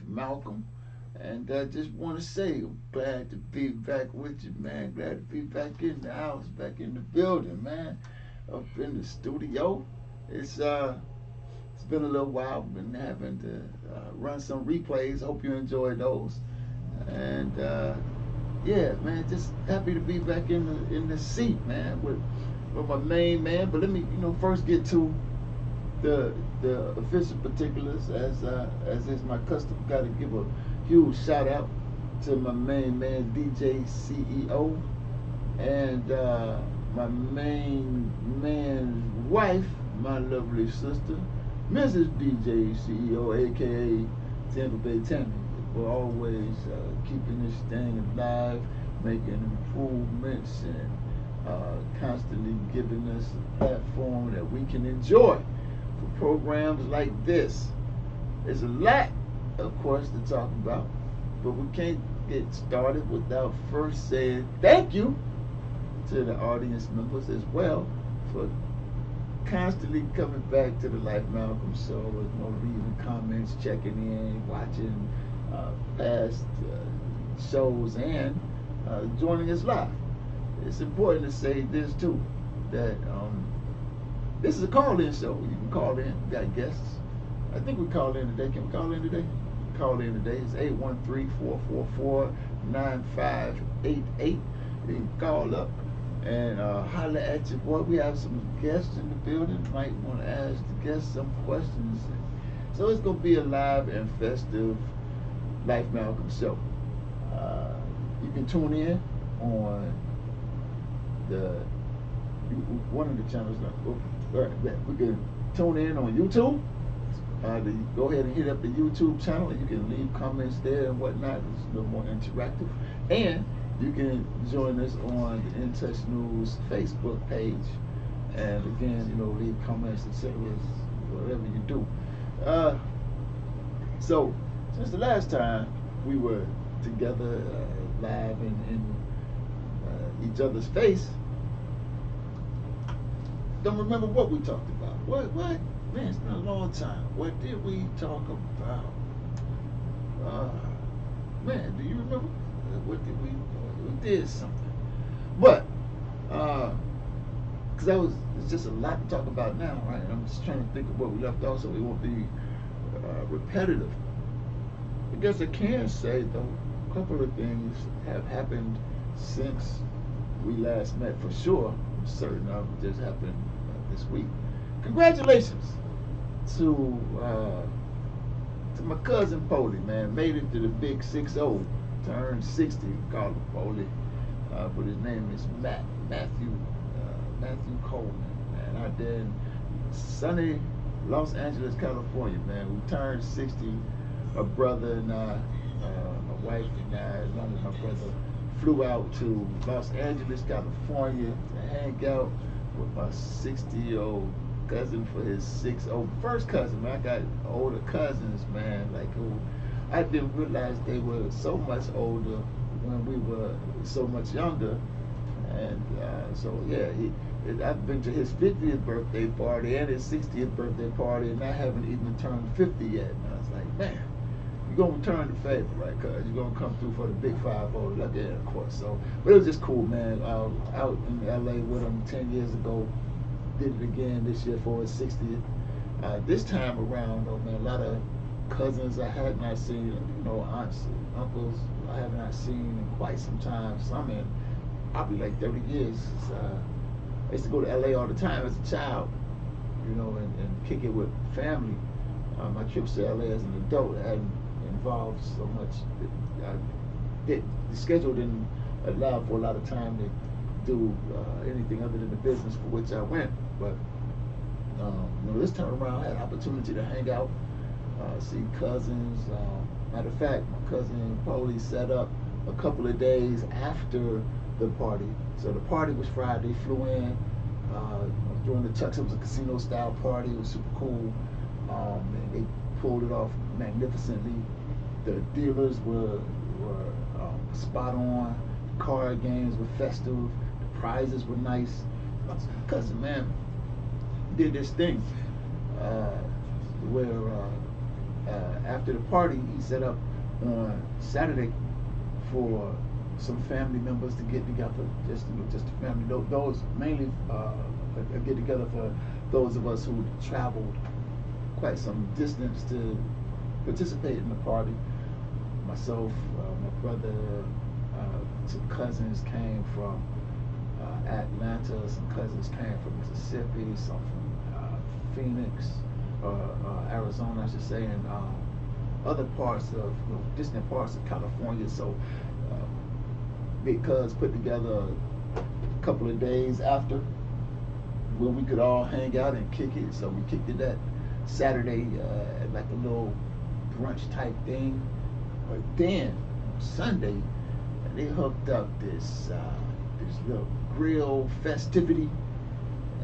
Malcolm. And I just want to say, I'm glad to be back with you, man. Glad to be back in the house, back in the building, man. Up in the studio. It's uh, it's been a little while. Been having to run some replays. Hope you enjoy those. And yeah, man, just happy to be back in the seat, man, with my main man. But let me, first get to the official particulars as is my custom. Got to give a huge shout out to my main man DJ CEO and my main man's wife, my lovely sister, Mrs. DJ CEO, aka Tampa Bay Tammy. We're always keeping this thing alive, making improvements, and constantly giving us a platform that we can enjoy for programs like this. There's a lot, of course, to talk about, but we can't get started without first saying thank you to the audience members as well for constantly coming back to the Life Malcolm show, leaving comments, checking in, watching past shows, and joining us live. It's important to say this too, that this is a call-in show. You can call in. We got guests. I think we call in today. Can we call in today? Call in today. It's 813-444-9588. You can call up and holler at your boy. We have some guests in the building. Might want to ask the guests some questions. So it's going to be a live and festive Life Malcolm show. You can tune in on one of the channels. We can tune in on YouTube. Go ahead and hit up the YouTube channel, and you can leave comments there and whatnot. It's a little more interactive. And you can join us on the In Touch News Facebook page. And again, leave comments, etc., whatever you do. So, since the last time we were together live in each other's face, don't remember what we talked about. What? Man, it's been a long time. What did we talk about? Man, do you remember? What did we did something. But, because it's just a lot to talk about now, right? I'm just trying to think of what we left off so we won't be repetitive. I guess I can say, though, a couple of things have happened since we last met for sure. I'm certain of it just happened this week. Congratulations to my cousin Polly, man. Made it to the big 6-0. Turned 60. Called him Polly, but his name is Matthew Coleman, man. Out there in sunny Los Angeles, California, man. We turned 60. My brother and I, my wife and I, along with my brother, flew out to Los Angeles, California to hang out with my 60-year-old cousin for his 6-0 first cousin, man. I got older cousins, man, like who I didn't realize they were so much older when we were so much younger. And so yeah, I've been to his 50th birthday party and his 60th birthday party, and I haven't even turned 50 yet. And I was like, man, you're gonna return the favor, right? Cause you're gonna come through for the big 5-0. Like, yeah, of course. So, but it was just cool, man. Out in LA with him 10 years ago. Did it again this year for his 60th. This time around, though, man, a lot of cousins I had not seen, aunts, uncles I have not seen in quite some time. Some in probably like 30 years. I used to go to LA all the time as a child, and kick it with family. My trips to LA as an adult hadn't involved so much. The schedule didn't allow for a lot of time to do anything other than the business for which I went. But this time around, I had opportunity to hang out, see cousins. Matter of fact, my cousin Polly set up a couple of days after the party. So the party was Friday. Flew in during the Chucks. It was a casino-style party. It was super cool. And they pulled it off magnificently. The dealers were spot on. Card games were festive. The prizes were nice. My cousin, man, did this thing where after the party, he set up on Saturday for some family members to get together, just a family. Those mainly a get together for those of us who traveled quite some distance to participate in the party. Myself, my brother, some cousins came from Atlanta, some cousins came from Mississippi, some from Phoenix, Arizona, I should say, and other parts of distant parts of California. So, because put together a couple of days after when we could all hang out and kick it. So we kicked it that Saturday, like a little brunch type thing. But then Sunday, they hooked up this little grill festivity,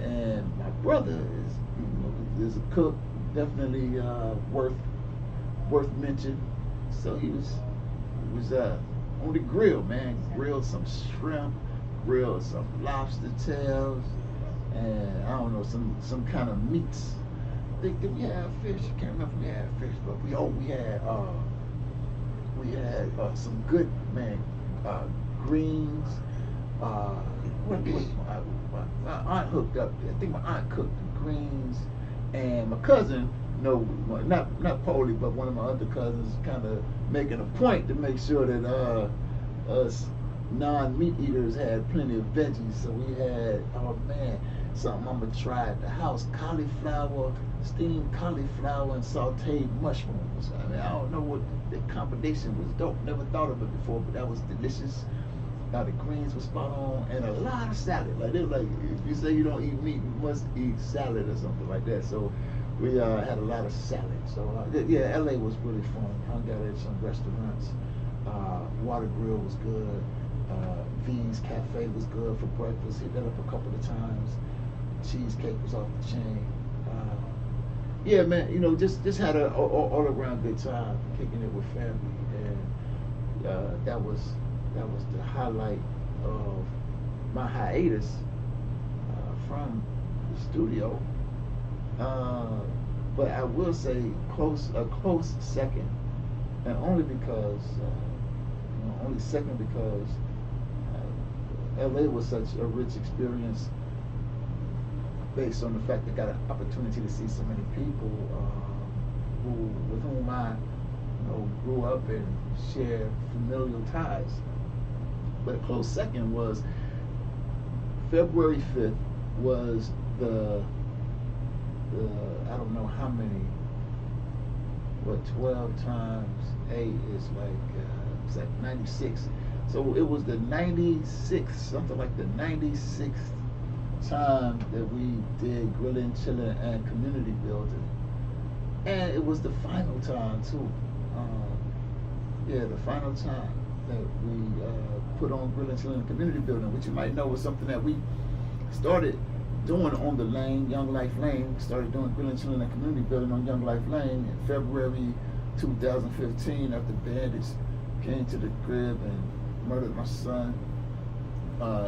and my brother is a cook, definitely worth mention. So he was on the grill, man. Grilled some shrimp, grilled some lobster tails, and I don't know, some kind of meats. Did we have fish? I can't remember if we had fish, but we had some good, man, greens. My aunt hooked up. I think my aunt cooked the greens, and my cousin, not Polly, but one of my other cousins, kind of making a point to make sure that us non-meat eaters had plenty of veggies. So we had, oh man, something I'm gonna try at the house: steamed cauliflower and sauteed mushrooms. I mean, I don't know what the combination was. Dope. Never thought of it before, but that was delicious. The greens were spot on, and a lot of salad. Like, they were like, if you say you don't eat meat, you must eat salad or something like that. So we had a lot of salad. So yeah, LA was really fun. Hung out at some restaurants. Water Grill was good. V's Cafe was good for breakfast. Hit that up a couple of times. Cheesecake was off the chain. Yeah, man, just had a all around good time kicking it with family, and that was the highlight of my hiatus from the studio. But I will say a close second, and only because LA was such a rich experience based on the fact that I got an opportunity to see so many people with whom I grew up and share familial ties. But a close second was February 5th was the I don't know how many, 12 times 8 is it's like 96. So it was the 96th, something like the 96th time that we did Grilling, Chilling, and Community Building. And it was the final time too. The final time that we put on Grilling, Chilling, and Community Building, which you might know was something that we started doing on the lane, Young Life Lane. Started doing Grilling, Chilling, and Community Building on Young Life Lane in February 2015 after bandits came to the crib and murdered my son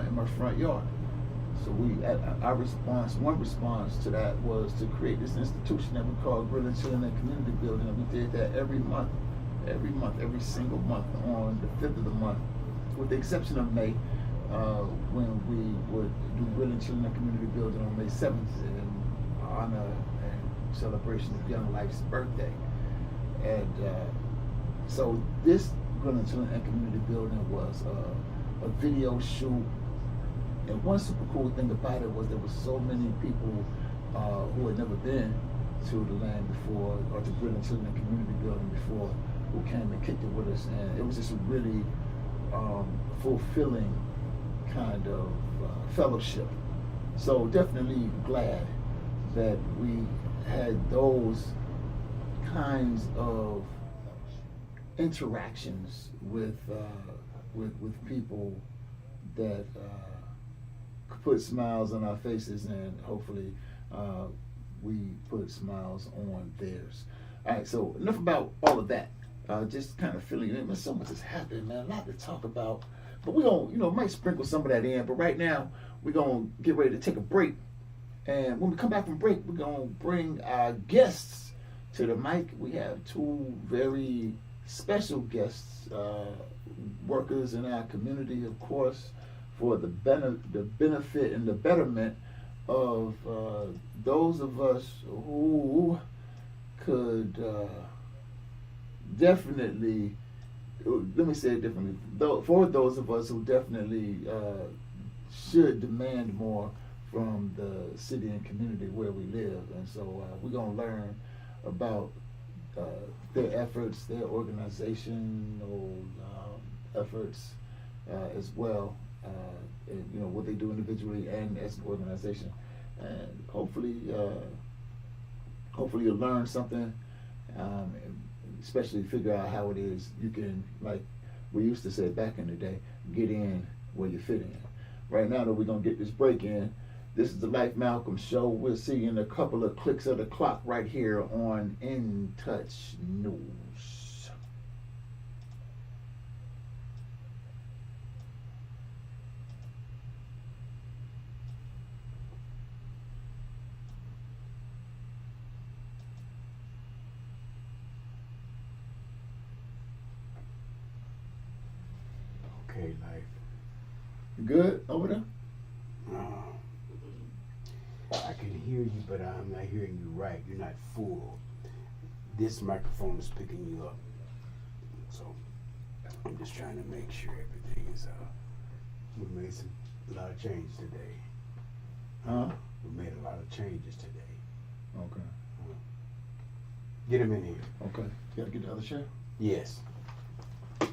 in my front yard. So one response to that was to create this institution that we call Grilling, Chilling, and Community Building, and we did that every every single month on the 5th of the month, with the exception of May, when we would do Grilling, Chilling, and Community Building on May 7th in honor and celebration of Young Life's birthday. And so this Grilling, Chilling, and Community Building was a video shoot. And one super cool thing about it was there was so many people who had never been to the land before, or to Grilling, Chilling, and Community Building before, who came and kicked it with us. And it was just a really fulfilling kind of fellowship. So definitely glad that we had those kinds of interactions with people that put smiles on our faces, and hopefully we put smiles on theirs. All right, so enough about all of that. Just kind of feeling it. So much has happened, man. A lot to talk about. But we're going to, might sprinkle some of that in. But right now, we're going to get ready to take a break. And when we come back from break, we're going to bring our guests to the mic, we have two very special guests, workers in our community, of course, for the benefit and the betterment of those of us who could definitely, let me say it differently, for those of us who definitely should demand more from the city and community where we live. And so we're going to learn about their efforts, their organizational efforts as well, and, you know, what they do individually and as an organization. And hopefully you'll learn something, and especially figure out how it is you can, like we used to say back in the day, get in where you fit in. Right now, though, we're going to get this break in. This is the Life Malcolm Show. We'll see you in a couple of clicks of the clock right here on In Touch News. Okay, Life. You good over there? I can hear you, but I'm not hearing you right. You're not full. This microphone is picking you up. So I'm just trying to make sure everything is, we made a lot of change today. Huh? We made a lot of changes today. Okay. Get him in here. Okay. You gotta get the other chair? Yes. Yeah,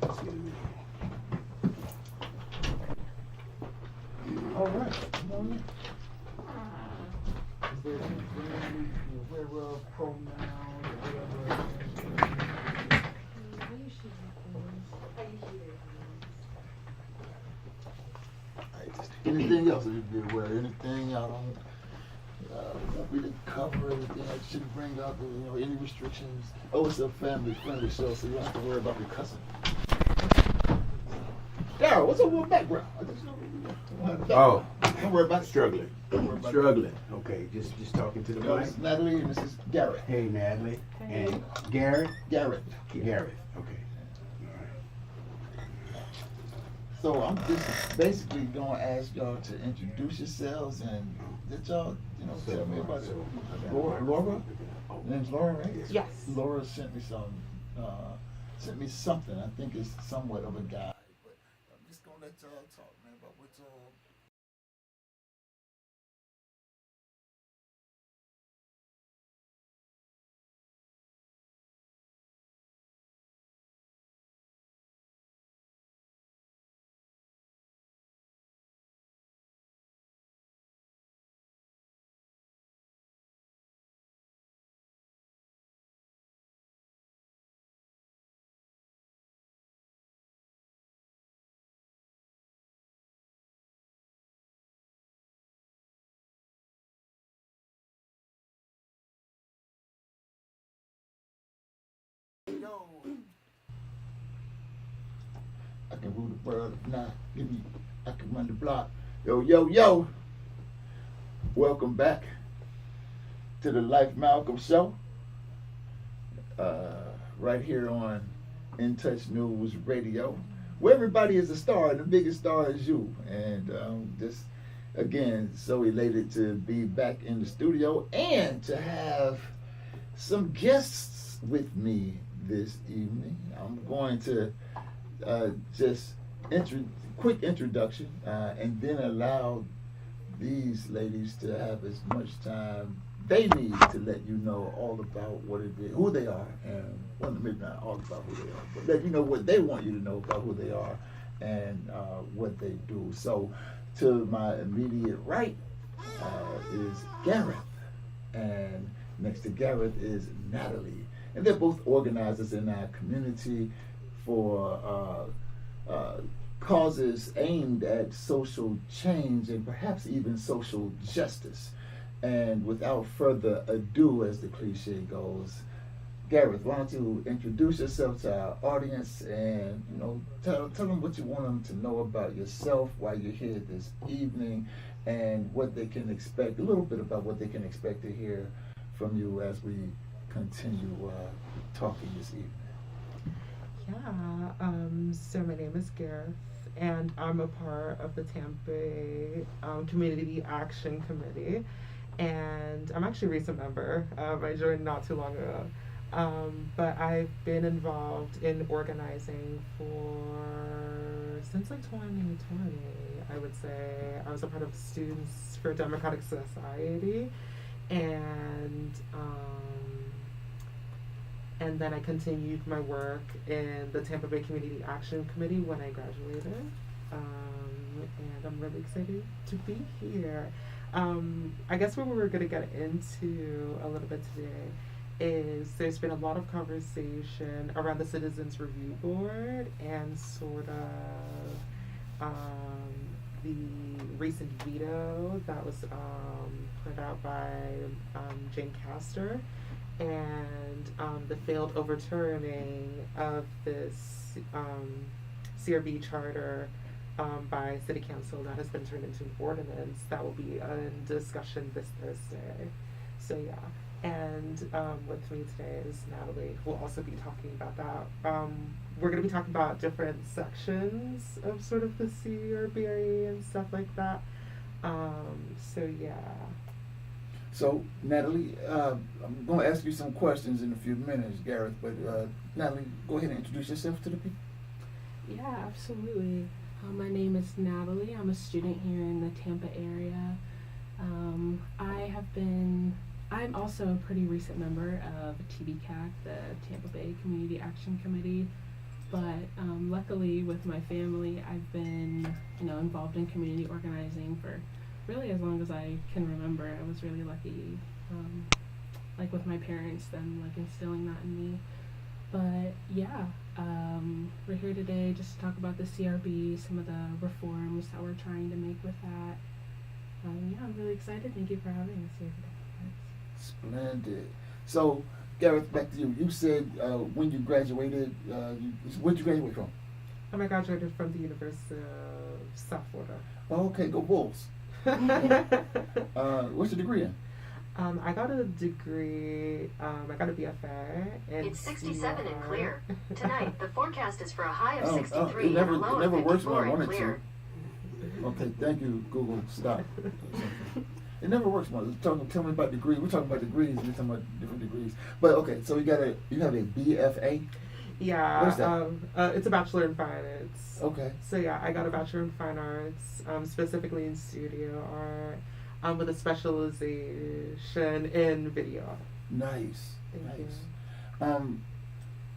let's get him in here. All right. Come on in. Is there anything you're aware of, pronouns, or whatever? Anything else that you'd be aware of? Anything y'all don't want me to cover? Anything I should bring up? You know, any restrictions? Oh, it's a family-friendly show, so you don't have to worry about me cussing. Daryl, what's up with background? I just Oh, don't worry about it. struggling. Don't worry about it. Struggling. Okay, just talking to the No, mic. this is Natalie and this is Garrett. Hey, Natalie. And Garrett? Garrett. Garrett. Okay. So I'm just basically gonna ask y'all to introduce yourselves and let y'all, you know, tell me about it. Laura? Your name's Laura, right? Yes. Laura sent me something. I think it's somewhat of a guide, but I'm just gonna let y'all talk, man, about what y'all. Yo. I can rule the world if not. I can run the block. Yo, yo, yo. Welcome back to the Life Malcolm Show. Right here on In Touch News Radio, where everybody is a star and the biggest star is you. And just again, so elated to be back in the studio and to have some guests with me this evening. I'm going to just quick introduction and then allow these ladies to have as much time they need to let you know all about what it is, who they are, and well, maybe not all about who they are, but let you know what they want you to know about who they are and what they do. So to my immediate right is Gareth, and next to Gareth is Natalie. And they're both organizers in our community for causes aimed at social change and perhaps even social justice. And without further ado, as the cliche goes, Gareth, why don't you introduce yourself to our audience and, you know, tell them what you want them to know about yourself, why you're here this evening, and what they can expect, a little bit about what they can expect to hear from you as we continue talking this evening. Yeah, so my name is Gareth, and I'm a part of the Tampa Community Action Committee, and I'm actually a recent member. I joined not too long ago, but I've been involved in organizing since like 2020, I would say. I was a part of Students for Democratic Society, and then I continued my work in the Tampa Bay Community Action Committee when I graduated. And I'm really excited to be here. I guess what we're going to get into a little bit today is there's been a lot of conversation around the Citizens Review Board and sort of the recent veto that was put out by Jane Castor, and the failed overturning of this CRB charter by City Council that has been turned into an ordinance that will be in discussion this Thursday. So yeah, and with me today is Natalie, who will also be talking about that. We're going to be talking about different sections of sort of the CRB and stuff like that. So yeah. So, Natalie, I'm going to ask you some questions in a few minutes, Gareth, but Natalie, go ahead and introduce yourself to the people. Yeah, absolutely. My name is Natalie. I'm a student here in the Tampa area. I'm also a pretty recent member of TBCAC, the Tampa Bay Community Action Committee, but luckily with my family, I've been, involved in community organizing for really as long as I can remember. I was really lucky, like with my parents, them like instilling that in me. But yeah, we're here today just to talk about the CRB, some of the reforms that we're trying to make with that. Yeah, I'm really excited. Thank you for having us here today. Splendid. So, Gareth, back to you. You said when you graduated, where'd you graduate from? I graduated from the University of South Florida. Oh, okay, go Bulls. What's your degree in? I got a degree, I got a BFA. It's 67 and clear. Tonight, the forecast is for a high of 63 it never, and a low it never of works when 54 I and wanted clear. to. Okay, thank you, Google. Stop. It never works when tell me about degrees. We're talking about degrees. We're talking about different degrees. But okay, so you have a BFA? Yeah. What is that? It's a Bachelor in Fine Arts. Okay. So yeah, I got a Bachelor in Fine Arts, specifically in studio art, with a specialization in video art. Nice. Thank nice. you.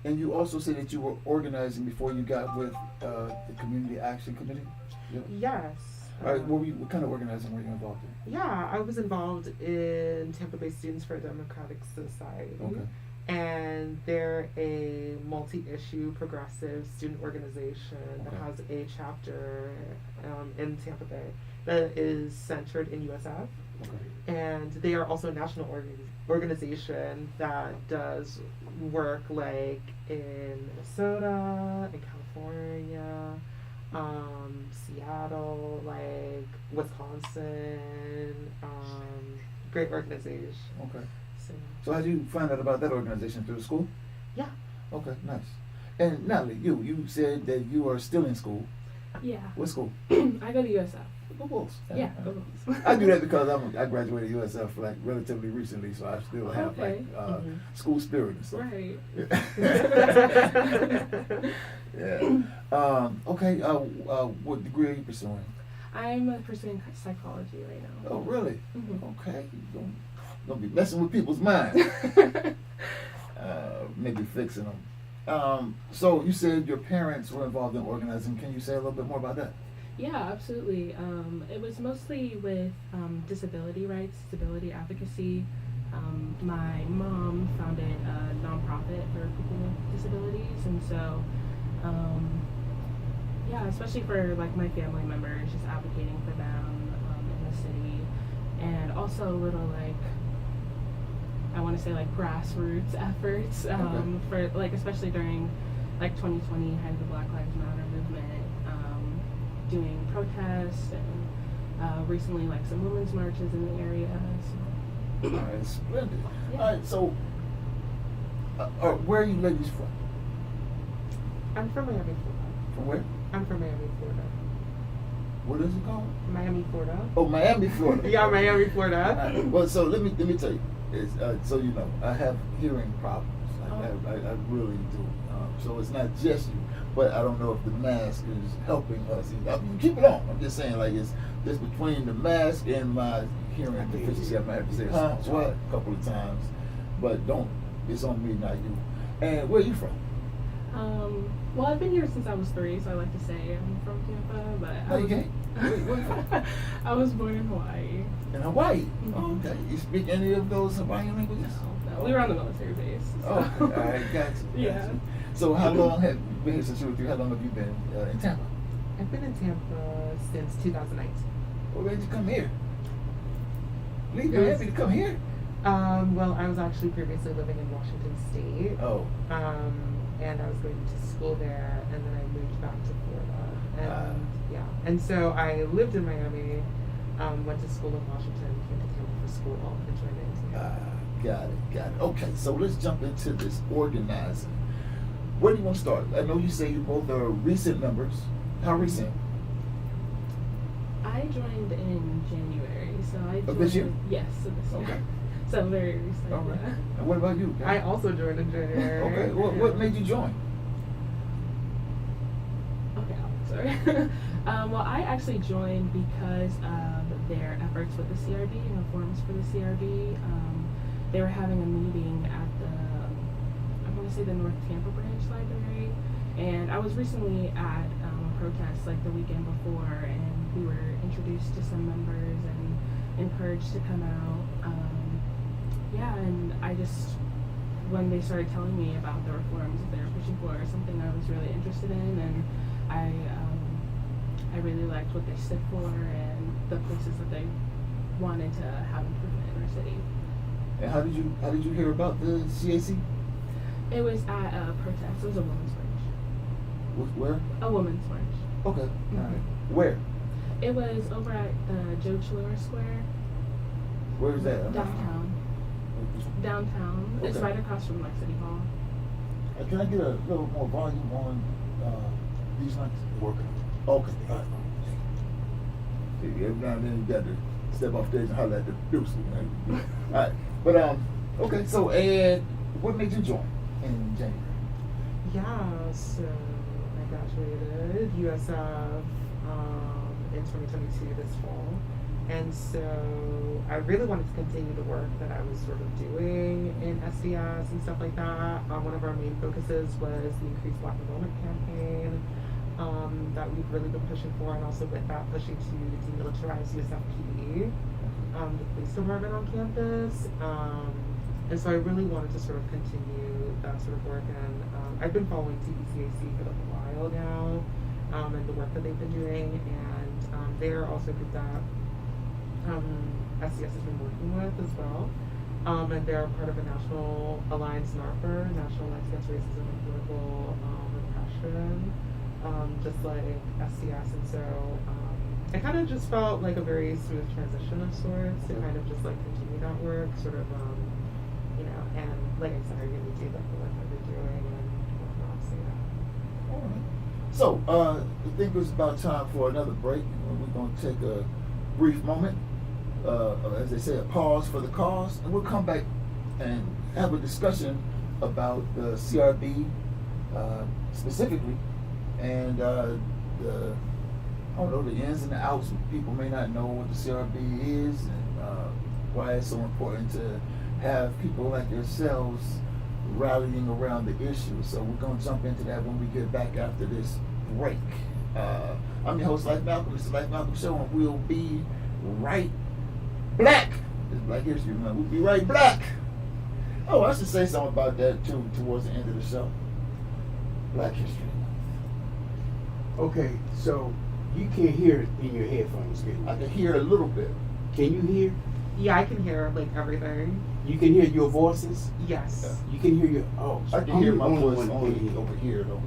And you also said that you were organizing before you got with the Community Action Committee? Yep. Yes. All right, what kind of organizing were you involved in? Yeah, I was involved in Tampa Bay Students for a Democratic Society. Okay. And they're a multi-issue progressive student organization that has a chapter in Tampa Bay that is centered in USF. Okay. And they are also a national organization that does work like in Minnesota, in California, Seattle, like Wisconsin, great organization. Okay. So how did you find out about that organization? Through the school? yeah. Okay, nice. And Natalie, you said that you are still in school. Yeah. What school? I go to USF. Go Bulls. Yeah, go Bulls. I do that because I graduated USF like relatively recently, so I still have Okay. like school spirit and stuff. Right. Yeah. Okay. What degree are you pursuing? I'm pursuing psychology right now. Oh, really? Mhm. Okay. You're gonna be messing with people's minds. Maybe fixing them. So you said your parents were involved in organizing. Can you say a little bit more about that? Yeah, absolutely. It was mostly with disability rights, disability advocacy. My mom founded a nonprofit for people with disabilities, and so, yeah, especially for like my family members, just advocating for them in the city, and also a little like, I want to say like grassroots efforts for like, especially during like 2020, had the Black Lives Matter movement, doing protests and recently like some women's marches in the area. So. All right, splendid. Yeah. All right, so Where are you ladies from? I'm from Miami, Florida. From where? I'm from Miami, Florida. What is it called? Miami, Florida. Oh, Miami, Florida. Yeah, Miami, Florida. Well, so let me tell you, it's, so you know, I have hearing problems. I really do. So it's not just you, but I don't know if the mask is helping us. I mean, keep it on. I'm just saying, like it's between the mask and my hearing deficiency. I might have to say, what, a couple of times, but don't. It's on me, not you. And where are you from? Well, I've been here since I was 3, so I like to say I'm from Tampa, but No, you can't. Where you from? I was born in Hawaii. In Hawaii. Mhm. Oh, okay. You speak any of those Hawaiian languages? No, we were on the military base. So. Oh, okay. All right, got you. Yeah. So how long have you been here since you were 3? How long have you been in Tampa? I've been in Tampa since 2008. Well, where did you come here? Leave It was- Miami to come here? Well, I was actually previously living in Washington State. Oh. And I was going to school there, and then I moved back to Florida. And yeah, and so I lived in Miami, went to school in Washington, came to Tampa for school, and joined the NCAA. Got it. Okay, so let's jump into this organizing. Where do you want to start? I know you say you both are recent members. How recent? I joined in January, so I joined. Of this year? Yes, of this year. Okay. So very recent. All right. Yeah. And what about you? I also joined in January. Okay. What made you join? Okay, sorry. Well, I actually joined because of their efforts with the CRB and reforms for the CRB. They were having a meeting at I want to say the North Tampa Branch Library, and I was recently at a protest like the weekend before, and we were introduced to some members and encouraged to come out. Yeah, and I just, when they started telling me about the reforms that they were pushing for, something I was really interested in, and I really liked what they stood for and the places that they wanted to have improvement in our city. And how did you hear about the CAC? It was at a protest. It was a women's march. Where? A women's march. Okay. Mhm. All right. Where? It was over at the Joe Chalora Square. Where is that? Downtown. Downtown. It's Okay. right across from like City Hall. Can I get a little more volume on these lights? Working. Okay. All right. See, every now and then you got to step off stage and holler at the producer. All right. But okay. So, and what made you join in January? Yeah, so I graduated USF in 2022 this fall. And so I really wanted to continue the work that I was sort of doing in SDS and stuff like that. One of our main focuses was the Increased Black Enrollment campaign that we've really been pushing for, and also with that pushing to demilitarize USFPD, the police department on campus. And so I really wanted to sort of continue that sort of work, and I've been following TBCAC for a while now, and the work that they've been doing, and they're also a group that SDS has been working with as well. And they're part of a national alliance, NARPR, National Alliance Against Racism and Political Repression, just like SDS. And so it kind of just felt like a very smooth transition of sorts to kind of just like continue that work, sort of, you know, and like I said, I really do like the work that they're doing and whatnot, so yeah. All right. So, I think it's about time for another break. We're going to take a brief moment. As they say, a pause for the cause, and we'll come back and have a discussion about the CRB specifically, and the I don't know, the ins and the outs. People may not know what the CRB is and why it's so important to have people like yourselves rallying around the issue. So we're going to jump into that when we get back after this break. I'm your host, Life Malcolm. This is the Life Malcolm Show, and we'll be right black. It's Black History Month. We'll be right black. Oh, I should say something about that too towards the end of the show. Black History Month. Okay, so you can't hear it in your headphones, can you? I can hear a little bit. Can you hear? Yeah, I can hear like everything. You can hear your voices? Yes. You can hear your, I can I'm hear the my only voice one only can hear. over here though.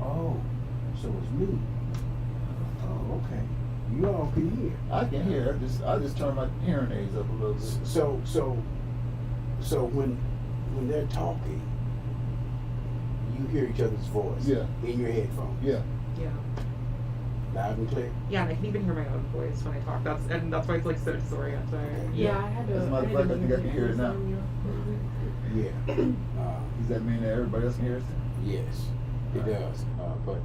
Oh, so it's me. Oh, okay. You all can hear. I can hear. I just turn my hearing aids up a little bit. So when when they're talking, you hear each other's voice Yeah. in your headphones. Yeah. Yeah. Loud and clear. Yeah, and I can even hear my own voice when I talk. That's why it's like so disorienting. Yeah, I had to. As a matter of fact, I think I can hear it now. Yeah. Does that mean that everybody else can hear us? Yes, it does. But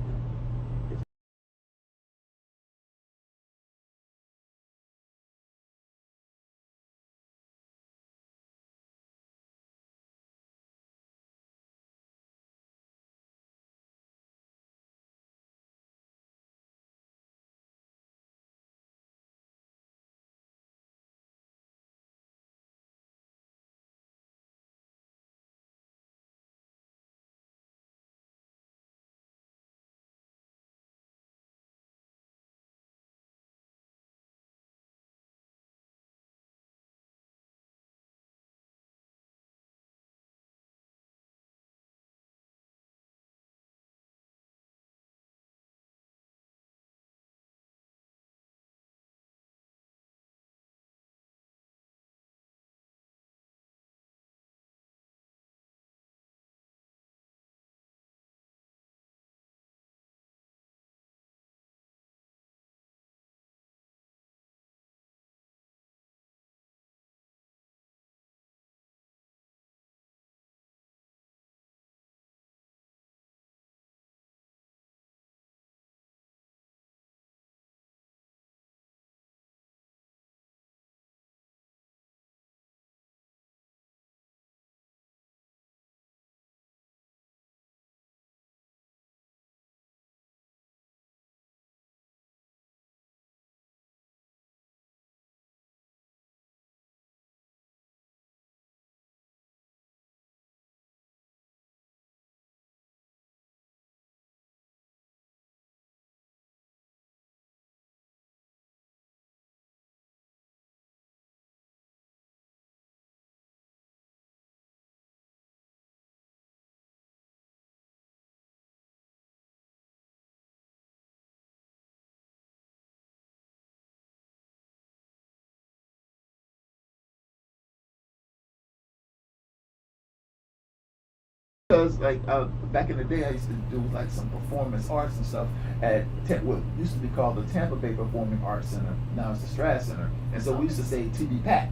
Because like back in the day, I used to do like some performance arts and stuff at what used to be called the Tampa Bay Performing Arts Center. Now it's the Strat Center, and so we used to say TB Pack,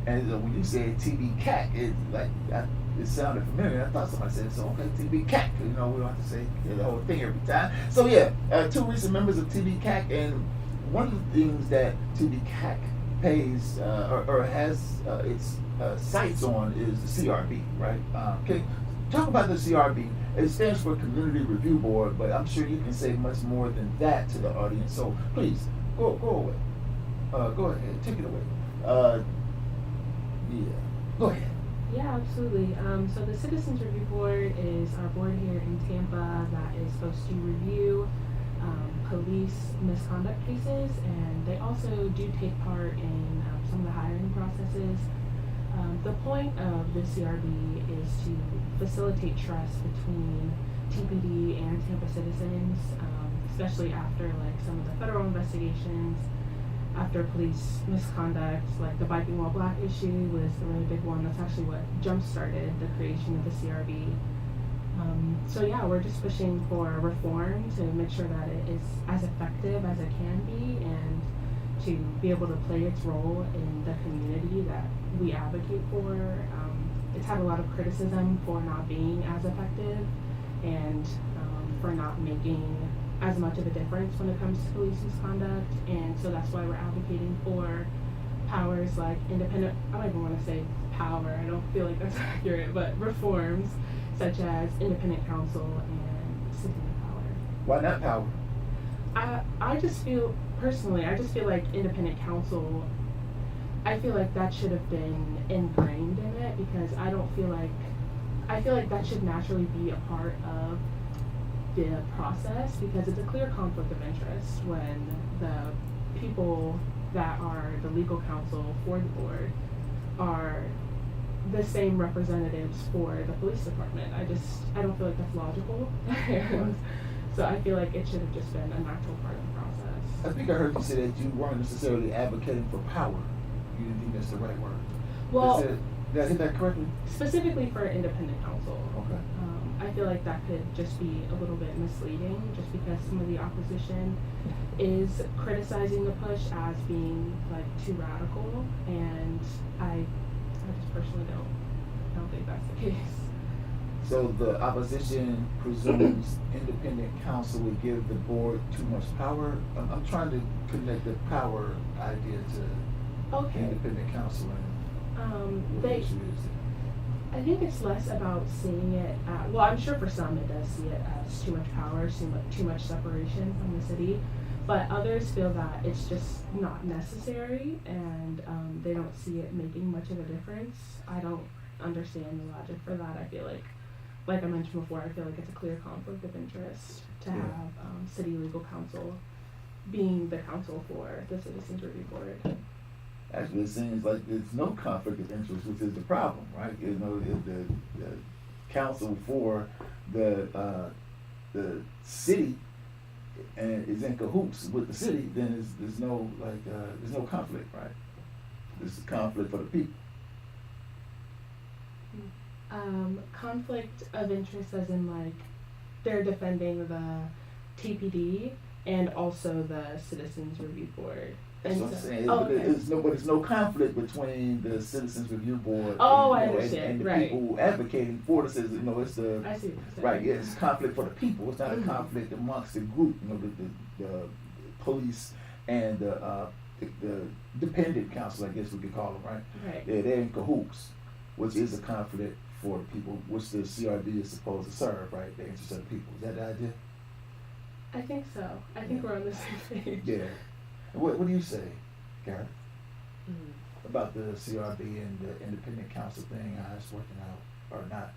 and when you said TB CAC, it sounded familiar. I thought somebody said so. Okay, TB CAC. You know, we don't have to say the whole thing every time. So yeah, two recent members of TB CAC, and one of the things that TB CAC pays or has its sights on is the CRB, right? Okay. Talk about the CRB. It stands for Community Review Board, but I'm sure you can say much more than that to the audience. So please, go away. Go ahead, take it away. Yeah, go ahead. Yeah, absolutely. So the Citizens Review Board is our board here in Tampa that is supposed to review police misconduct cases, and they also do take part in some of the hiring processes. The point of the CRB is to facilitate trust between TPD and Tampa citizens, especially after like some of the federal investigations, after police misconduct, like the Biking While Black issue was the really big one. That's actually what jump-started the creation of the CRB. So yeah, we're just pushing for reform to make sure that it is as effective as it can be, and to be able to play its role in the community that we advocate for. It's had a lot of criticism for not being as effective and for not making as much of a difference when it comes to police misconduct, and so that's why we're advocating for powers like independent, I don't even want to say power, I don't feel like that's accurate, but reforms such as independent counsel and subpoena power. Why not power? I just feel, personally, I just feel like independent counsel, I feel like that should have been ingrained in it, because I feel like that should naturally be a part of the process, because it's a clear conflict of interest when the people that are the legal counsel for the board are the same representatives for the police department. I don't feel like that's logical. And so I feel like it should have just been a natural part of the process. I think I heard you say that you weren't necessarily advocating for power. You didn't think that's the right word. Well, Did I get that correctly? specifically for independent counsel. Okay. I feel like that could just be a little bit misleading, just because some of the opposition is criticizing the push as being like too radical, and I just personally don't think that's the case. So the opposition presumes independent counsel would give the board too much power. I'm trying to connect the power idea to Okay. independent counsel and what the They, issue is. I think it's less about seeing it, well, I'm sure for some it does see it as too much power, too much separation from the city, but others feel that it's just not necessary, and they don't see it making much of a difference. I don't understand the logic for that. I feel like I mentioned before, I feel like it's a clear conflict of interest to Yeah. have city legal counsel being the counsel for the Citizens Review Board. Actually, it seems like there's no conflict of interest, which is the problem, right? You know, if the counsel for the city and is in cahoots with the city, then there's no conflict, right? There's a conflict for the people. Conflict of interest as in like they're defending the TPD and also the Citizens Review Board. That's And what I'm so- saying. oh, But okay. there's no conflict between the Citizens Review Board Oh, I and, understand, and the right. people advocating for the citizens. You know, it's the I see what you're saying. right. Yeah, it's conflict for the people. It's not a Mhm. conflict amongst the group. You know, the police and the dependent council, I guess we could call them, right? Right. Yeah, they're in cahoots, which is a conflict for the people, which the CRB is supposed to serve, right? The interests of the people. Is that the idea? I think so. I think we're on the same page. Yeah. And what do you say, Garrett, Mm. about the CRB and the independent council thing, how it's working out or not?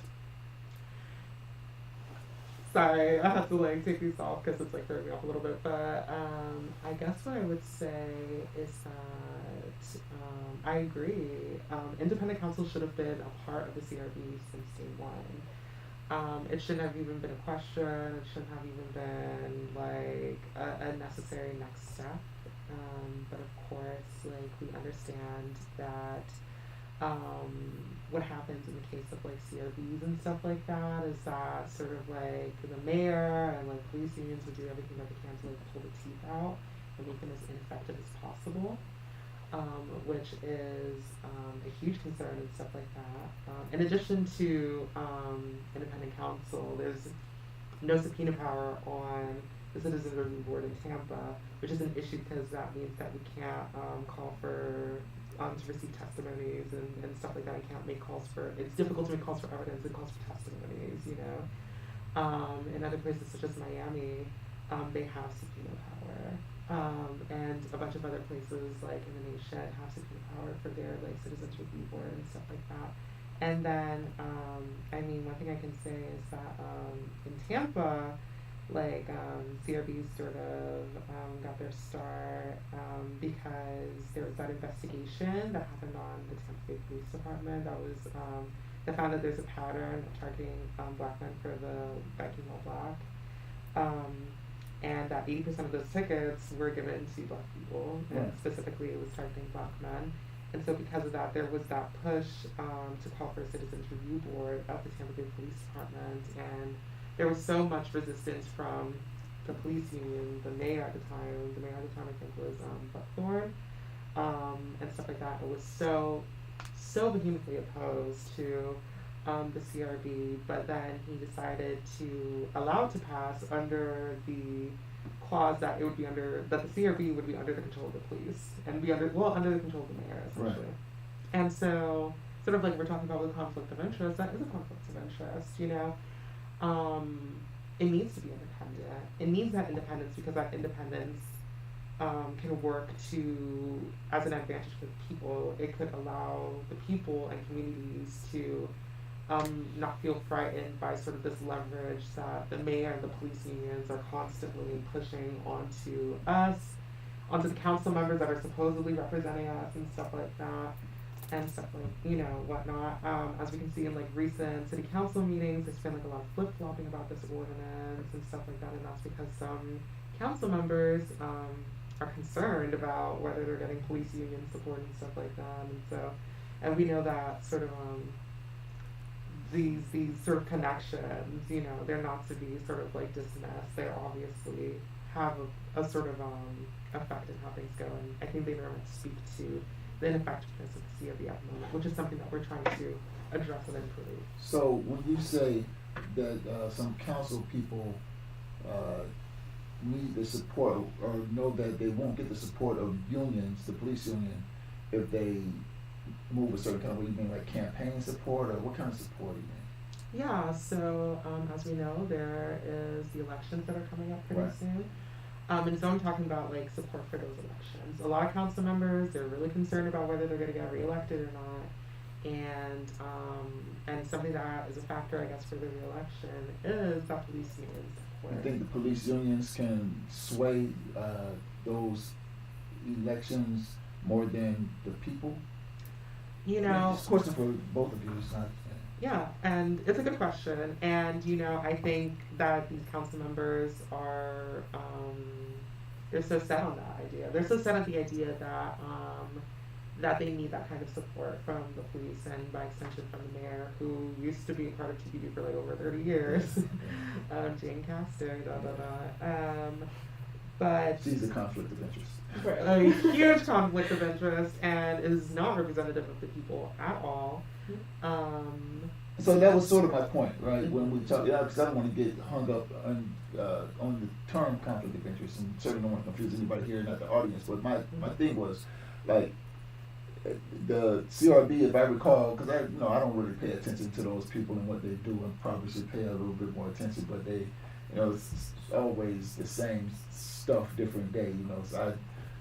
Sorry, I have to like take these off because it's like throwing me off a little bit. But I guess what I would say is that I agree. Independent counsel should have been a part of the CRB since day one. It shouldn't have even been a question. It shouldn't have even been like a necessary next step. But of course, like we understand that what happens in the case of like CRBs and stuff like that is that sort of like the mayor and like police unions would do everything that they can to like pull the teeth out and make them as ineffective as possible, which is a huge concern and stuff like that. In addition to independent counsel, there's no subpoena power on the Citizens Review Board in Tampa, which is an issue because that means that we can't call for to receive testimonies and stuff like that. We can't make calls for, it's difficult to make calls for evidence and calls for testimonies, you know. In other places such as Miami, they have subpoena power. And a bunch of other places like in the nation have subpoena power for their like Citizens Review Board and stuff like that. And then, I mean, one thing I can say is that in Tampa, like CRB sort of got their start because there was that investigation that happened on the Tampa Bay Police Department that was that found that there's a pattern of targeting black men for the Viking All Black, and that 80% of those tickets were given to black people, and specifically it was targeting black men. And so because of that, there was that push to call for a Citizens Review Board of the Tampa Bay Police Department, and there was so much resistance from the police union, the mayor at the time I think was Buckthorne, and stuff like that. It was so vehemently opposed to the CRB, but then he decided to allow it to pass under the clause that it would be under, that the CRB would be under the control of the police and be under the control of the mayor, essentially. Right. And so, sort of like we're talking about with conflict of interest, that is a conflict of interest, you know. It needs to be independent. It needs that independence because that independence can work to as an advantage for the people. It could allow the people and communities to not feel frightened by sort of this leverage that the mayor and the police unions are constantly pushing onto us, onto the council members that are supposedly representing us and stuff like that. And stuff like, you know, whatnot. As we can see in like recent city council meetings, there's been like a lot of flip-flopping about this ordinance and stuff like that, and that's because some council members are concerned about whether they're getting police union support and stuff like that. And so And we know that sort of these sort of connections, you know, they're not to be sort of like dismissed. They obviously have a sort of effect in how things go, and I think they very much speak to the ineffectiveness of the CRB at the moment, which is something that we're trying to address and improve. So when you say that some council people need the support or know that they won't get the support of unions, the police union, if they move a certain kind of way, you mean like campaign support, or what kind of support do you mean? Yeah, so as we know, there is the elections that are coming up pretty Right. soon. And so I'm talking about like support for those elections. A lot of council members, they're really concerned about whether they're going to get reelected or not. And something that is a factor, I guess, for the reelection is that police union support. You think the police unions can sway those elections more than the people? You know, It's a question for both of you. It's not. yeah, and it's a good question. And, you know, I think that these council members are, they're so set on that idea. They're so set on the idea that, that they need that kind of support from the police and by extension from the mayor, who used to be a part of TPD for like over 30 years, Jane Castor, but She's a conflict of interest. a huge conflict of interest and is not representative of the people at all. So that was sort of my point, right? When we talk, because I don't want to get hung up on the term conflict of interest, and certainly don't want to confuse anybody here, not the audience. But my thing was, like, the CRB, if I recall, because I don't really pay attention to those people and what they do, and probably should pay a little bit more attention. But they, it's always the same stuff, different day. So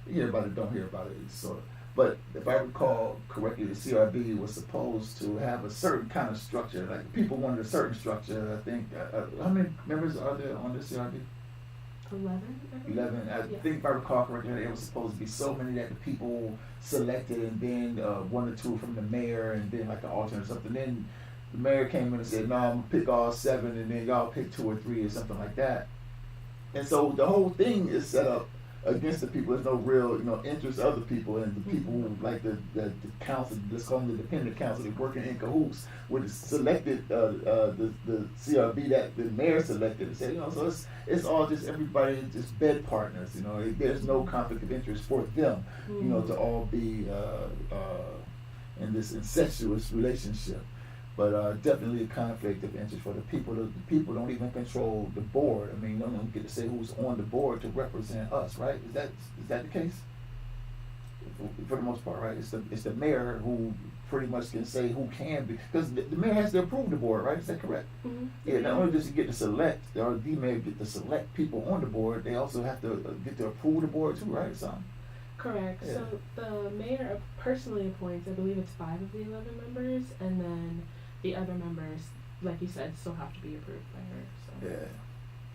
I hear about it, don't hear about it, sort of. But if I recall correctly, the CRB was supposed to have a certain kind of structure. Like people wanted a certain structure. I think. How many members are there on the CRB? 11. 11. I Yeah. think if I recall correctly, it was supposed to be so many that the people selected, and then 1 or 2 from the mayor, and then like an alternate or something. Then the mayor came in and said, "No, I'm gonna pick all 7, and then y'all pick 2 or 3 or something like that." And so the whole thing is set up against the people. There's no real, interest of the people, and the people like the council, let's call them the dependent council, they're working in cahoots with the selected the CRB that the mayor selected, and said, so it's all just everybody just bed partners. There's no conflict of interest for them, to all be in this incestuous relationship. But definitely a conflict of interest for the people. The people don't even control the board. I mean, they don't get to say who's on the board to represent us, right? Is that the case? For the most part, right? It's the mayor who pretty much can say who can be, because the mayor has to approve the board, right? Is that correct? Mm-hmm. Yeah. Not only does he get to select, or the mayor get to select people on the board, they also have to get to approve the board too, right? So. Correct. Yeah. So the mayor personally appoints, I believe it's 5 of the 11 members, and then the other members, like you said, still have to be approved by her. So. Yeah.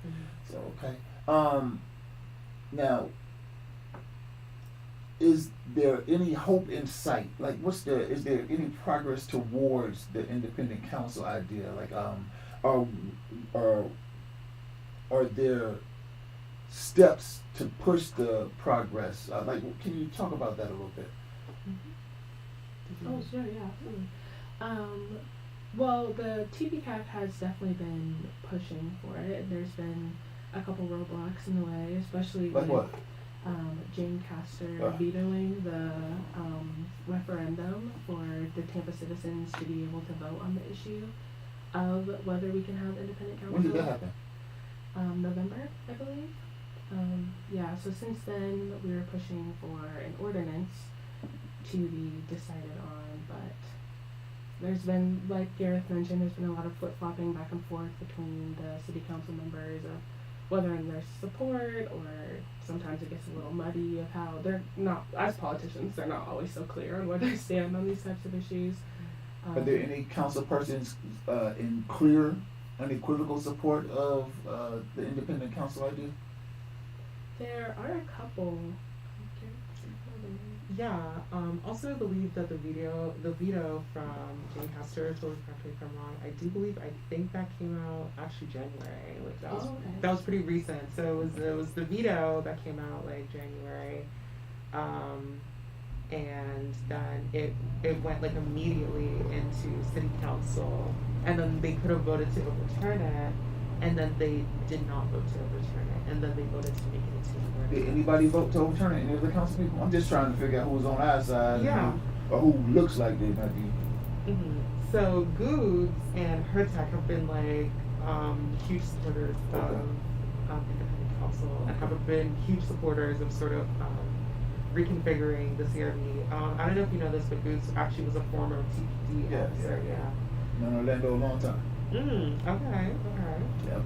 Mm-hmm. So okay. Now, is there any hope in sight? Like, is there any progress towards the independent council idea? Like, are there steps to push the progress? Can you talk about that a little bit? Oh, sure, yeah, absolutely. Well, the TPCAC has definitely been pushing for it. There's been a couple roadblocks in the way, especially Like with what? Jane Castor vetoing the referendum for the Tampa citizens to be able to vote on the issue of whether we can have independent council. When did that happen? November, I believe. Yeah, so since then we were pushing for an ordinance to be decided on, but there's been, like Gareth mentioned, there's been a lot of flip-flopping back and forth between the city council members of whether there's support, or sometimes it gets a little muddy of how they're not, as politicians, they're not always so clear on where they stand on these types of issues. Are there any council persons in clear, unequivocal support of the independent council idea? There are a couple. Yeah. Also, I believe that the veto from Jane Castor, totally correct me if I'm wrong. I think that came out actually January. Like that was pretty recent. So it was the veto that came out like January, and then it went like immediately into city council, and then they could have voted to overturn it, and then they did not vote to overturn it, and then they voted to make it into an Did ordinance. anybody vote to overturn it? Any of the council people? I'm just trying to figure out who's on our side. Yeah. Or who looks like they might be. So Goods and Hertech have been like huge supporters Okay. of independent council, and have been huge supporters of sort of reconfiguring the CRB. I don't know if you know this, but Goods actually was a former TPD Yeah, officer. yeah. Known Orlando a long time. Okay. Yeah,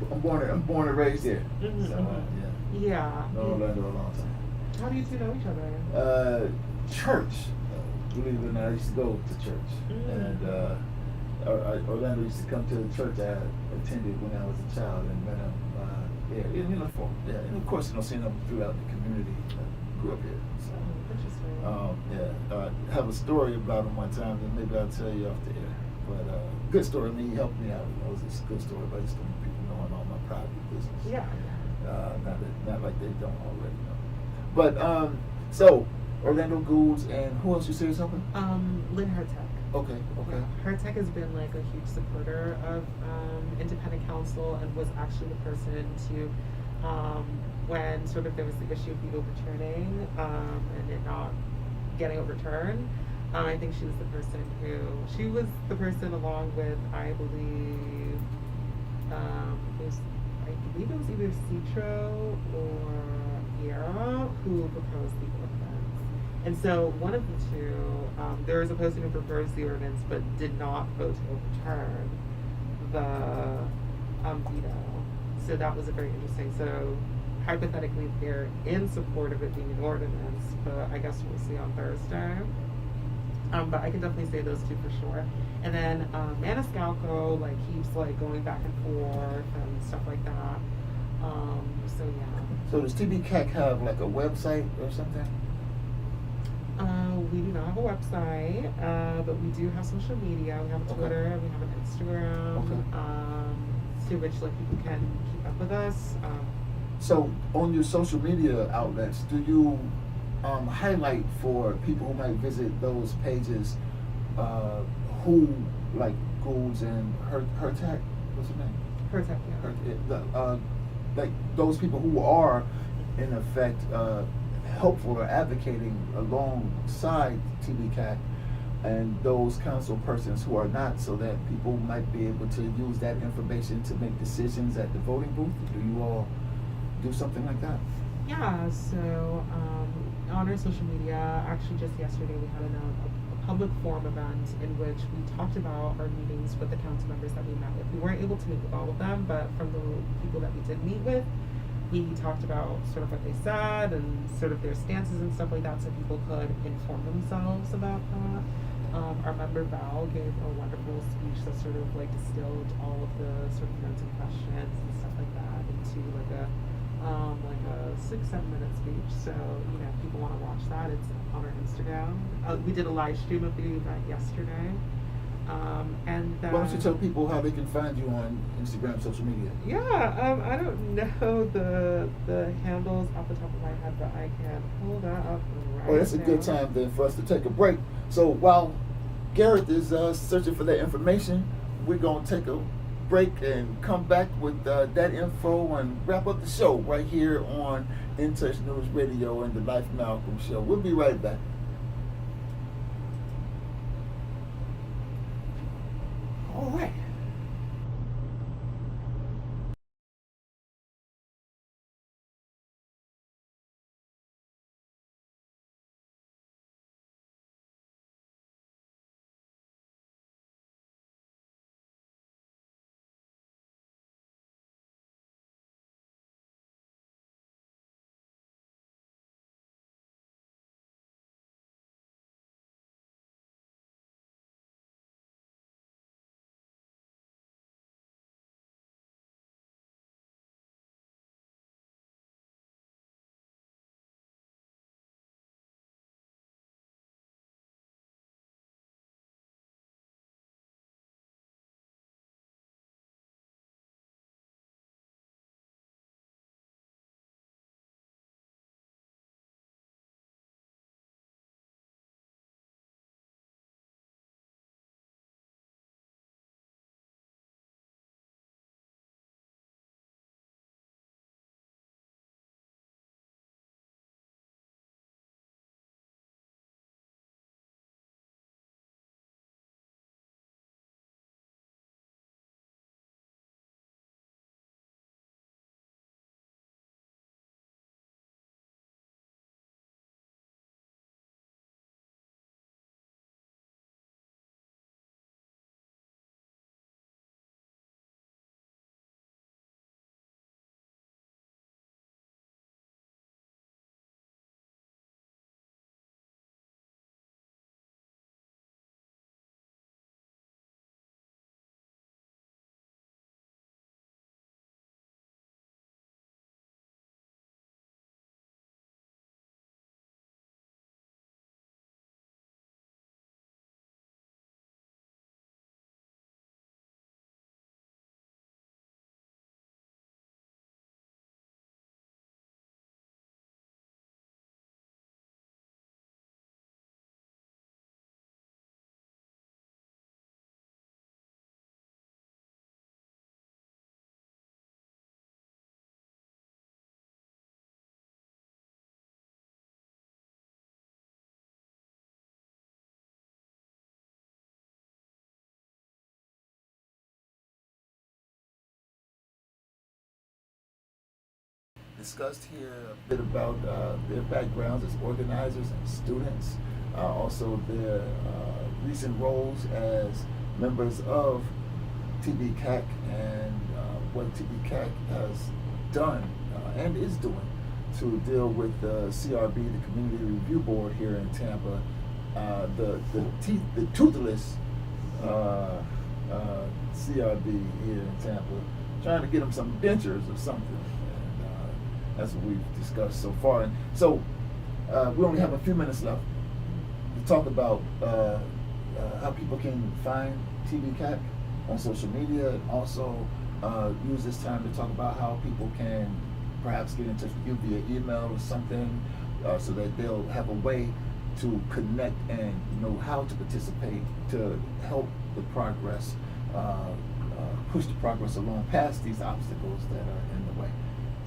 I'm born and raised here. Mhm, So, mhm. yeah. Yeah. Known Orlando a long time. How do you two know each other? Church. Believe it or not, I used to go to church. And Orlando used to come to the church I attended when I was a child and met him. And of course, seeing him throughout the community. Grew up here. So. Interesting. Have a story about him one time, and maybe I'll tell you off the air. But good story. I mean, he helped me out. It's a good story, but I just don't want people knowing all my private business. Yeah. Not like they don't already know. But so Orlando Goulds and who else you say something? Lynn Hertech. Okay. Hertech has been like a huge supporter of independent council, and was actually the person to, when sort of there was the issue of the overturning and it not getting overturned. I think she was the person along with, I believe, it was either Citro or Yara who proposed the ordinance. And so one of the two, there was a person who proposed the ordinance but did not vote to overturn the veto. So that was a very interesting. So hypothetically, they're in support of it being an ordinance, but I guess we'll see on Thursday. But I can definitely say those two for sure. And then Maniscalco keeps going back and forth and stuff like that. So yeah. So does TBCAC have like a website or something? We do not have a website, but we do have social media. We have a Okay. Twitter, we have an Instagram, Okay. to which people can keep up with us. So on your social media outlets, do you highlight for people who might visit those pages who like Goulds and Hertech? What's her name? Hertech, yeah. Like those people who are in effect helpful or advocating alongside TBCAC, and those council persons who are not, so that people might be able to use that information to make decisions at the voting booth. Do you all do something like that? Yeah, so on our social media, actually just yesterday we had a public forum event in which we talked about our meetings with the council members that we met with. We weren't able to meet with all of them, but from the people that we did meet with, we talked about sort of what they said and sort of their stances and stuff like that, so people could inform themselves about that. Our member Val gave a wonderful speech that sort of distilled all of the sort of notes and questions and stuff like that into a 6-7 minute speech. So if people want to watch that, it's on our Instagram. We did a live stream of the event yesterday. And Why don't you tell people how they can find you on Instagram, social media? Yeah, I don't know the handles off the top of my head, but I can pull that up right Well, that's a good now. time then for us to take a break. So while Gareth is searching for that information, we're going to take a break and come back with that info and wrap up the show right here on In Touch News Radio and the Life Malcolm Show. We'll be right back. All right. discussed here a bit about their backgrounds as organizers and students, also their recent roles as members of TBCAC and what TBCAC has done and is doing to deal with the CRB, the Community Review Board here in Tampa, the toothless CRB here in Tampa, trying to get them some dentures or something. And that's what we've discussed so far. And so we only have a few minutes left to talk about how people can find TBCAC on social media, and also use this time to talk about how people can perhaps get in touch with you via email or something, so that they'll have a way to connect and know how to participate to help the progress, push the progress along past these obstacles that are in the way.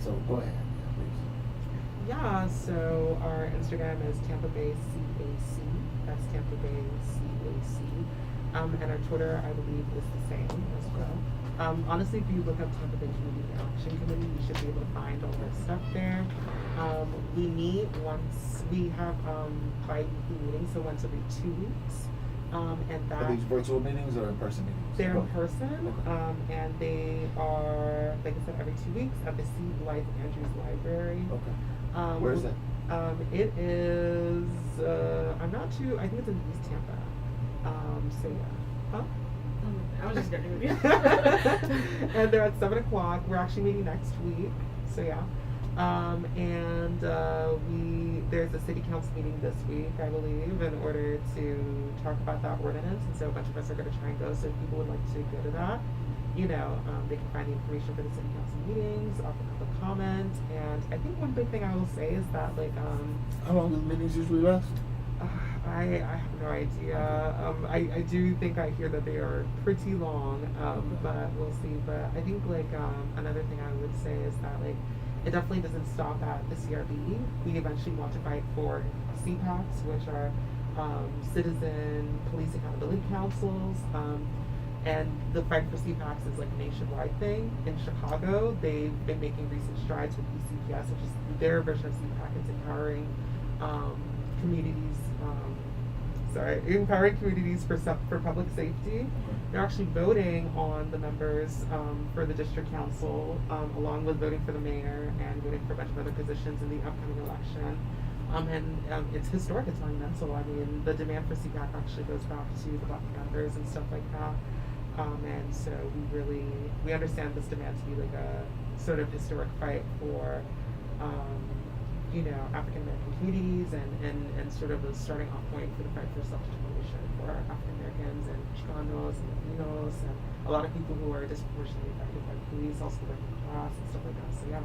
So go ahead, please. Yeah, so our Instagram is Tampa Bay CAC. That's Tampa Bay CAC. And our Twitter, I believe, is the same as well. Honestly, if you look up Tampa Bay Community Action Committee, you should be able to find all this stuff there. We meet once, we have bi-weekly meetings, so once every 2 weeks. And that, Are these virtual meetings or in-person meetings? they're in Both. person, Okay. and they are, like I said, every 2 weeks at the C. Blythe Andrews Library. Okay. Where is that? It is, I'm not too, I think it's in East Tampa. So yeah. Huh? I was just getting with you. And they're at 7 o'clock. We're actually meeting next week. So yeah. There's a city council meeting this week, I believe, in order to talk about that ordinance. And so a bunch of us are going to try and go. So if people would like to go to that, they can find the information for the city council meetings, offer public comment. And I think one big thing I will say is that, like, How long do the meetings usually last? I have no idea. I do think I hear that they are pretty long, but we'll see. But I think, like, another thing I would say is that, like, it definitely doesn't stop at the CRB. We eventually want to fight for CPACs, which are citizen police accountability councils. And the fight for CPACs is like a nationwide thing. In Chicago, they've been making recent strides with ECPS, which is their version of CPAC. It's empowering empowering communities for public safety. They're actually voting on the members for the district council, along with voting for the mayor and voting for a bunch of other positions in the upcoming election. It's historic, it's monumental. I mean, the demand for CPAC actually goes back to the Black Panthers and stuff like that. And so we understand this demand to be like a sort of historic fight for African American communities and sort of a starting off point for the fight for self-determination for African Americans and Chicanos and Latinos and a lot of people who are disproportionately affected by police, also working class and stuff like that. So yeah.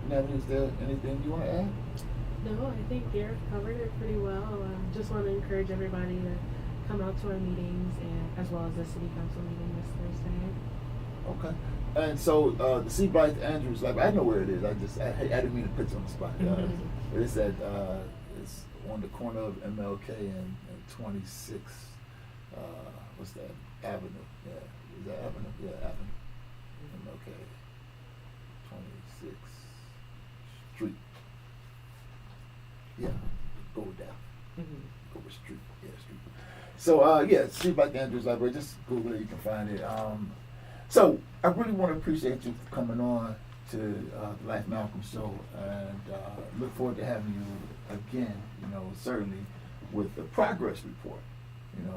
Natalie, is there anything you want to add? No, I think Gareth covered it pretty well. Just want to encourage everybody to come out to our meetings, and as well as the city council meeting this Thursday. Okay. And so the C. Blythe Andrews Library, I know where it is. I didn't mean to put you on the spot. It's at it's on the corner of MLK and 26. What's that? Avenue. Yeah. Is that Avenue? Yeah, Avenue. MLK. 26th Street. Yeah. Go with that. Go with Street. Yeah, Street. So C. Blythe Andrews Library. Just Google it. You can find it. So I really want to appreciate you for coming on to the Life Malcolm Show, and look forward to having you again. Certainly with the progress report.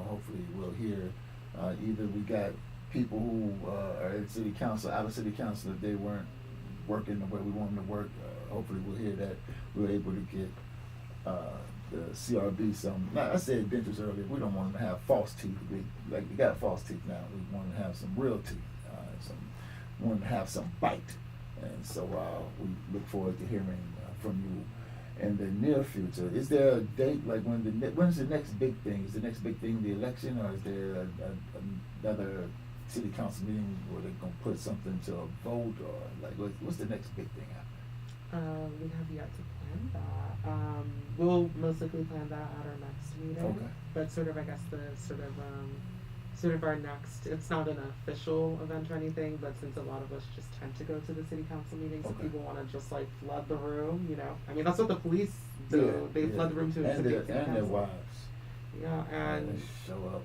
Hopefully we'll hear either we got people who are at city council, out of city council, if they weren't working the way we want them to work. Hopefully we'll hear that we're able to get the CRB some. Now I said dentures earlier. We don't want them to have false teeth. We got false teeth now. We want to have some real teeth. We want to have some bite. And so we look forward to hearing from you in the near future. Is there a date, like when's the next big thing? Is the next big thing the election, or is there another city council meeting where they're going to put something to a vote, or like what's the next big thing happening? We have yet to plan that. We'll most likely plan that at our next meeting. Okay. But sort of, I guess, the sort of sort of our next, it's not an official event or anything, but since a lot of us just tend to go to the city council meetings, Okay. people want to just like flood the room, you know. I mean, that's what the police do. They flood the room to and the their, city and their council. wives. Yeah, and They show up.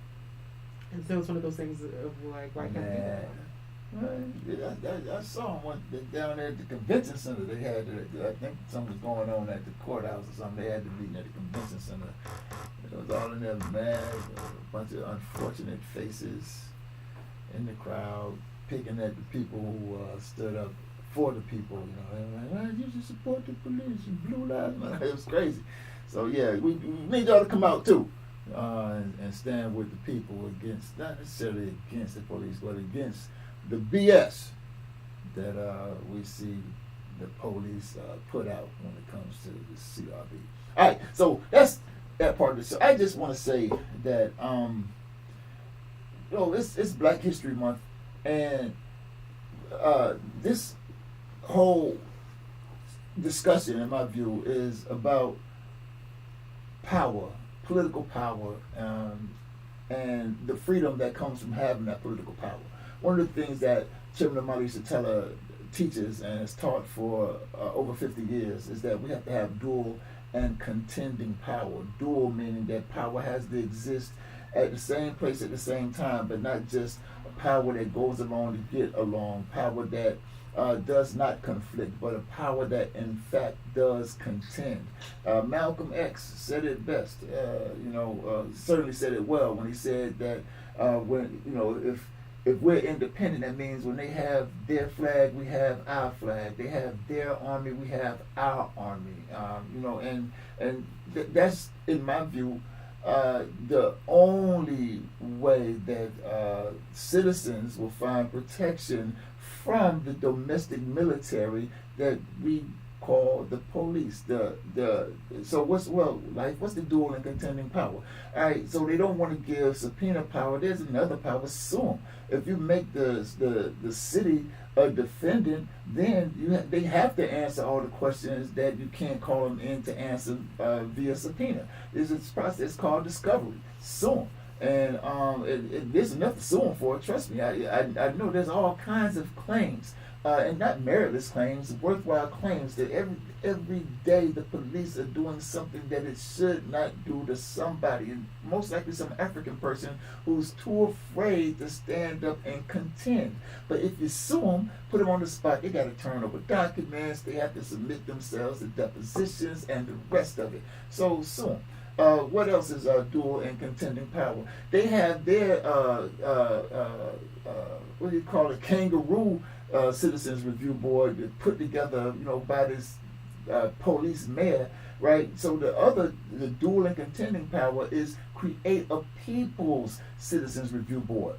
so it's one of those things of like, why can't we do that? I saw one down there at the convention center. They had, I think something was going on at the courthouse or something. They had the meeting at the convention center. It was all in there mad, a bunch of unfortunate faces in the crowd, picking at the people who stood up for the people. You know, they were like, you should support the police. You blue lives matter. It was crazy. So yeah, we need y'all to come out too. And stand with the people against, not necessarily against the police, but against the BS that we see the police put out when it comes to the CRB. All right, so that's that part of it. So I just want to say that it's Black History Month, and this whole discussion, in my view, is about power, political power, and the freedom that comes from having that political power. One of the things that Chairman Amari Satella teaches and has taught for over 50 years is that we have to have dual and contending power. Dual meaning that power has to exist at the same place at the same time, but not just a power that goes along to get along, power that does not conflict, but a power that in fact does contend. Malcolm X said it best, certainly said it well when he said that if we're independent, that means when they have their flag, we have our flag. They have their army, we have our army. That's, in my view, the only way that citizens will find protection from the domestic military that we call the police. So what's the dual and contending power? All right, so they don't want to give subpoena power. There's another power, sue 'em. If you make the city a defendant, then they have to answer all the questions that you can't call them in to answer via subpoena. There's a process called discovery. Sue 'em. And there's enough to sue them for. Trust me, I know there's all kinds of claims, and not meritless claims, worthwhile claims that every day the police are doing something that it should not do to somebody, and most likely some African person who's too afraid to stand up and contend. But if you sue them, put them on the spot, they got to turn over documents, they have to submit themselves to depositions and the rest of it. So sue them. What else is dual and contending power? They have their what do you call it, kangaroo citizens review board that put together, by this police mayor, right? So the dual and contending power is create a people's citizens review board.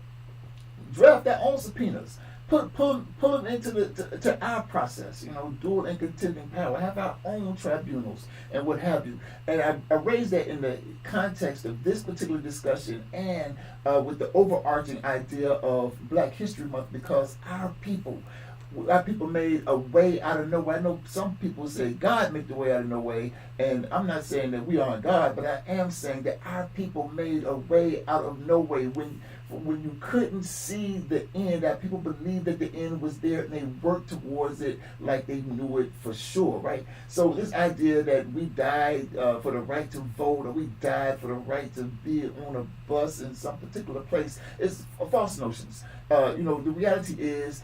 Draft their own subpoenas. Pull them into to our process, dual and contending power. Have our own tribunals and what have you. And I raise that in the context of this particular discussion and with the overarching idea of Black History Month, because our people made a way out of no way. I know some people say God made the way out of no way, and I'm not saying that we aren't God, but I am saying that our people made a way out of no way. When you couldn't see the end, that people believed that the end was there and they worked towards it like they knew it for sure, right? So this idea that we died for the right to vote, or we died for the right to be on a bus in some particular place is false notions. The reality is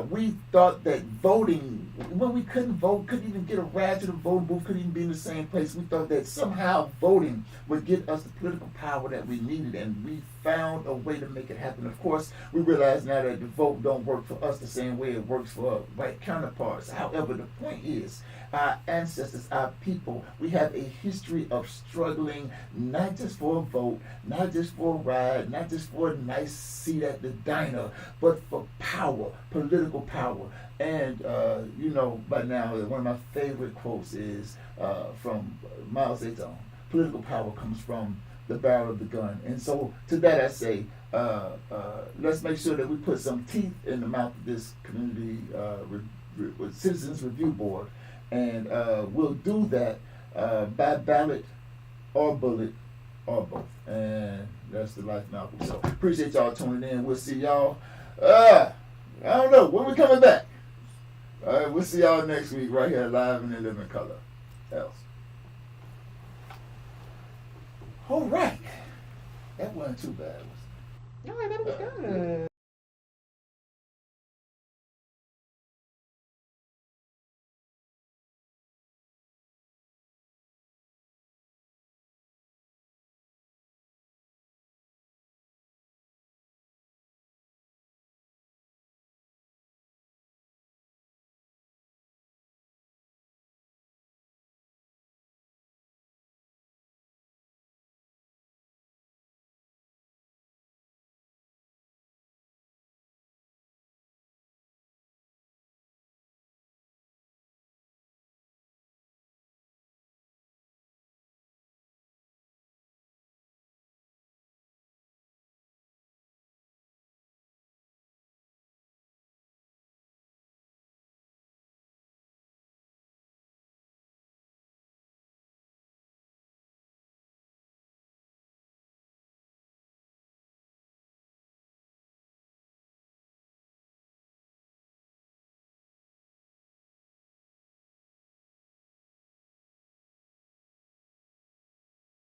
we thought that voting, when we couldn't vote, couldn't even get a ride to the voting booth, couldn't even be in the same place, we thought that somehow voting would get us the political power that we needed, and we found a way to make it happen. Of course, we realize now that the vote don't work for us the same way it works for white counterparts. However, the point is, our ancestors, our people, we have a history of struggling, not just for a vote, not just for a ride, not just for a nice seat at the diner, but for power, political power. And, by now, one of my favorite quotes is from Mao Zedong. Political power comes from the barrel of the gun. And so to that I say, let's make sure that we put some teeth in the mouth of this community citizens review board. And we'll do that by ballot or bullet or both. And that's the Life Malcolm. So appreciate y'all tuning in. We'll see y'all. I don't know when we coming back. All right, we'll see y'all next week right here live in the living color. Else. All right. That wasn't too bad. No, I thought it was good.